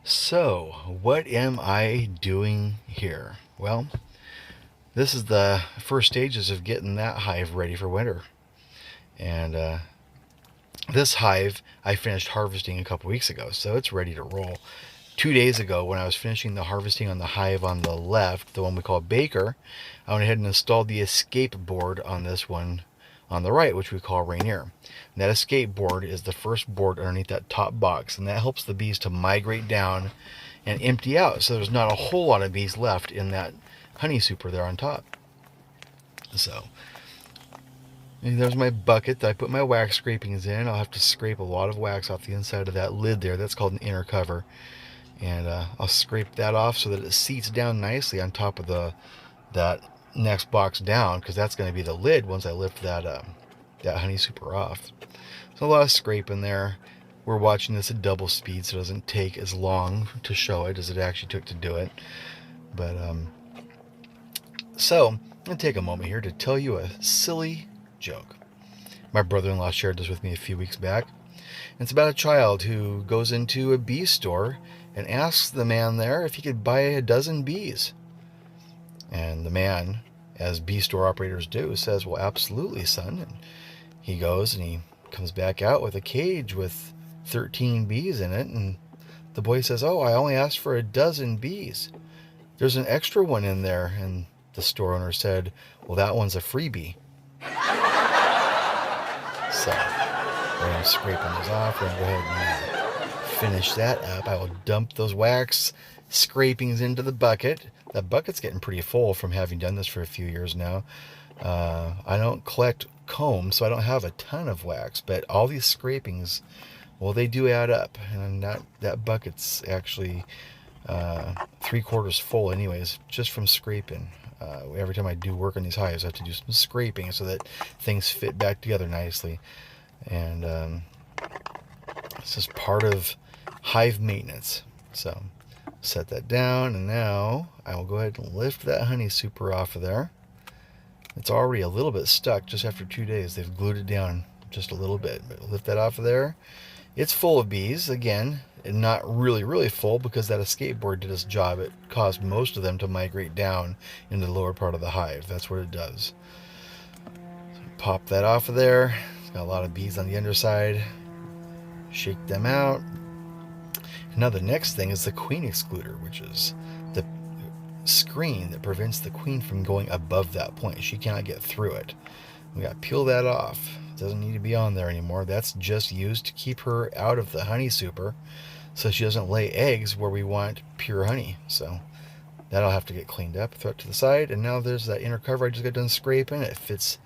So, what am I doing here? Well, this is the first stages of getting that hive ready for winter. And this hive I finished harvesting a couple weeks ago, so it's ready to roll. 2 days ago, when I was finishing the harvesting on the hive on the left, the one we call Baker, I went ahead and installed the escape board on this one on the right, which we call Rainier. And that escape board is the first board underneath that top box, and that helps the bees to migrate down and empty out, so there's not a whole lot of bees left in that honey super there on top. So there's my bucket that I put my wax scrapings in. I'll have to scrape a lot of wax off the inside of that lid there. That's called an inner cover. And I'll scrape that off so that it seats down nicely on top of that next box down, because that's going to be the lid once I lift that honey super off. So a lot of scraping there. We're watching this at double speed, so it doesn't take as long to show it as it actually took to do it. But so I'm gonna take a moment here to tell you a silly joke. My brother-in-law shared this with me a few weeks back. It's about a child who goes into a bee store and asks the man there if he could buy a dozen bees. And the man, as bee store operators do, says, "Well, absolutely, son." And he goes and he comes back out with a cage with 13 bees in it. And the boy says, "Oh, I only asked for a dozen bees. There's an extra one in there." And the store owner said, "Well, that one's a freebie." So, when I'm scraping those off, we're going to go ahead and finish that up. I will dump those wax scrapings into the bucket. That bucket's getting pretty full from having done this for a few years now. I don't collect combs, so I don't have a ton of wax, but all these scrapings, well, they do add up. And that bucket's actually 3/4 full anyways, just from scraping. Every time I do work on these hives, I have to do some scraping so that things fit back together nicely. And this is part of hive maintenance. So set that down, and now I will go ahead and lift that honey super off of there. It's already a little bit stuck just after 2 days. They've glued it down just a little bit. But lift that off of there. It's full of bees, again, and not really, really full, because that escape board did its job. It caused most of them to migrate down into the lower part of the hive. That's what it does. So pop that off of there. It's got a lot of bees on the underside. Shake them out. And now the next thing is the queen excluder, which is the screen that prevents the queen from going above that point. She cannot get through it. We got to peel that off. Doesn't need to be on there anymore. That's just used to keep her out of the honey super, so she doesn't lay eggs where we want pure honey. So that'll have to get cleaned up. Throw it to the side. And now there's that inner cover I just got done scraping. It fits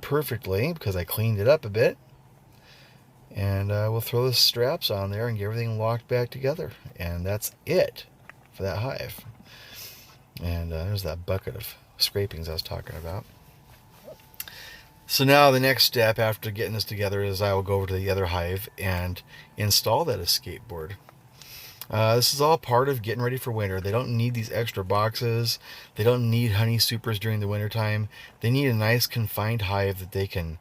perfectly because I cleaned it up a bit. And we'll throw the straps on there and get everything locked back together. And that's it for that hive. And there's that bucket of scrapings I was talking about. So now the next step after getting this together is I will go over to the other hive and install that escape board. This is all part of getting ready for winter. They don't need these extra boxes. They don't need honey supers during the wintertime. They need a nice confined hive that they can,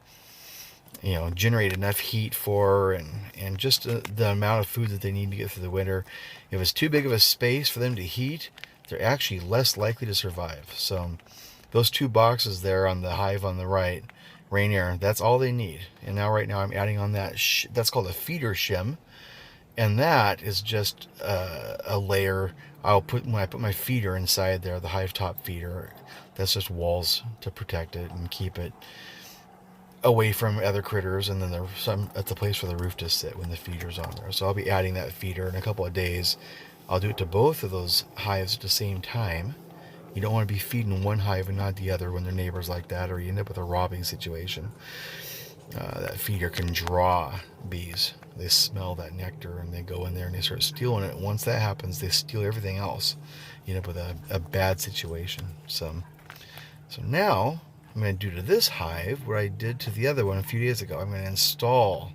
generate enough heat for, and just the amount of food that they need to get through the winter. If it's too big of a space for them to heat, they're actually less likely to survive. So those two boxes there on the hive on the right, Rainier, that's all they need. And now right now I'm adding on that's called a feeder shim, and that is just a layer when I put my feeder inside there, the hive top feeder. That's just walls to protect it and keep it away from other critters, and then there's some at the place for the roof to sit when the feeder's on there. So I'll be adding that feeder in a couple of days. I'll do it to both of those hives at the same time. You don't want to be feeding one hive and not the other when they're neighbors like that, or you end up with a robbing situation. That feeder can draw bees. They smell that nectar and they go in there and they start stealing it. Once that happens, they steal everything else. You end up with a bad situation. So now I'm going to do to this hive what I did to the other one a few days ago. I'm going to install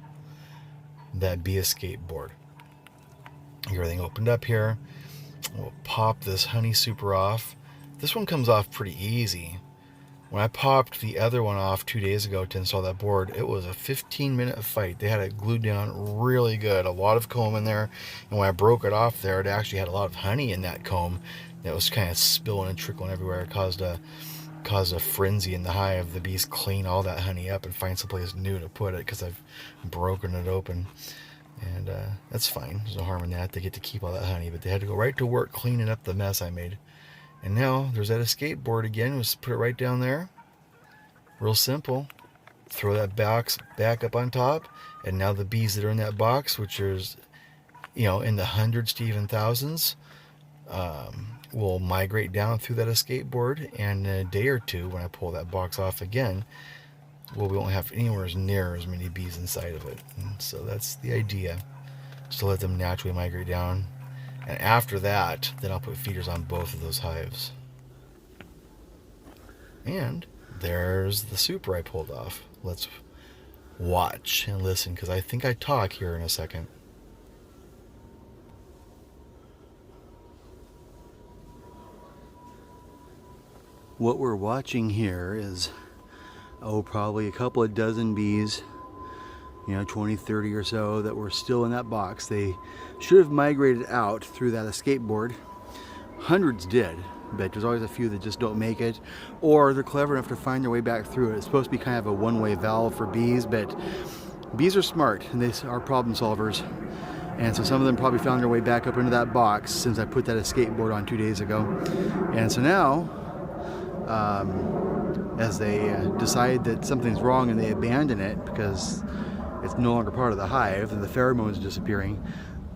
that bee escape board. Get everything opened up here. We'll pop this honey super off. This one comes off pretty easy. When I popped the other one off 2 days ago to install that board, it was a 15-minute fight. They had it glued down really good, a lot of comb in there. And when I broke it off there, it actually had a lot of honey in that comb that was kind of spilling and trickling everywhere. It caused a frenzy in the hive. The bees clean all that honey up and find someplace new to put it because I've broken it open. And that's fine. There's no harm in that. They get to keep all that honey, but they had to go right to work cleaning up the mess I made. And now there's that escape board again. Let's put it right down there. Real simple. Throw that box back up on top, and now the bees that are in that box, which is, in the hundreds to even thousands, will migrate down through that escape board. And in a day or two, when I pull that box off again, we won't have anywhere near as many bees inside of it. And so that's the idea, just to let them naturally migrate down. And after that, then I'll put feeders on both of those hives. And there's the super I pulled off. Let's watch and listen, because I think I talk here in a second. What we're watching here is, probably a couple of dozen bees, 20, 30 or so that were still in that box. They should have migrated out through that escape board. Hundreds did, but there's always a few that just don't make it, or they're clever enough to find their way back through it. It's supposed to be kind of a one-way valve for bees, but bees are smart and they are problem solvers. And so some of them probably found their way back up into that box since I put that escape board on 2 days ago. And so now, as they decide that something's wrong and they abandon it because it's no longer part of the hive and the pheromones is disappearing,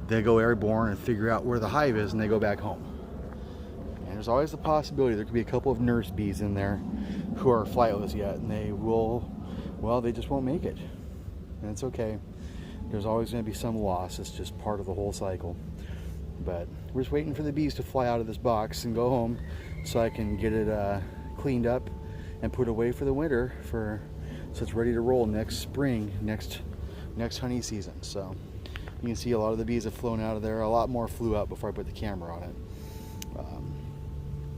they go airborne and figure out where the hive is and they go back home. And there's always the possibility there could be a couple of nurse bees in there who are flightless yet, and they just won't make it. And it's okay. There's always going to be some loss. It's just part of the whole cycle. But we're just waiting for the bees to fly out of this box and go home so I can get it cleaned up and put away for the winter, so it's ready to roll next spring, next honey season. So you can see a lot of the bees have flown out of there. A lot more flew out before I put the camera on it.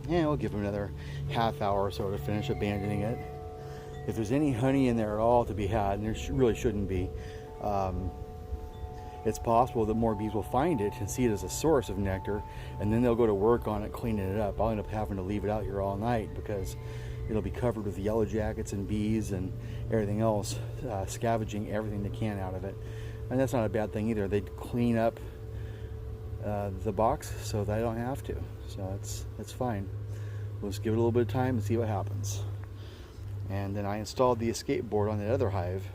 We'll give them another half hour or so to finish abandoning it. If there's any honey in there at all to be had, and there really shouldn't be, it's possible that more bees will find it and see it as a source of nectar, and then they'll go to work on it, cleaning it up. I'll end up having to leave it out here all night because it'll be covered with yellow jackets and bees and everything else, scavenging everything they can out of it. And that's not a bad thing either. They'd clean up the box so that I don't have to. So it's fine. We'll just give it a little bit of time and see what happens. And then I installed the escape board on the other hive.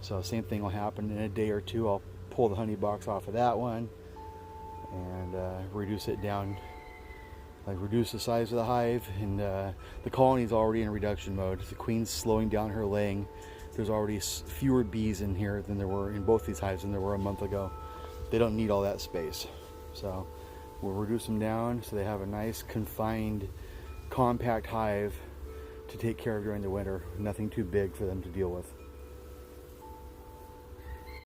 So same thing will happen in a day or two. I'll pull the honey box off of that one and reduce it down, reduce the size of the hive. And the colony's already in reduction mode. The queen's slowing down her laying. There's already fewer bees in here than there were in both these hives than there were a month ago. They don't need all that space. So we'll reduce them down so they have a nice confined, compact hive to take care of during the winter. Nothing too big for them to deal with.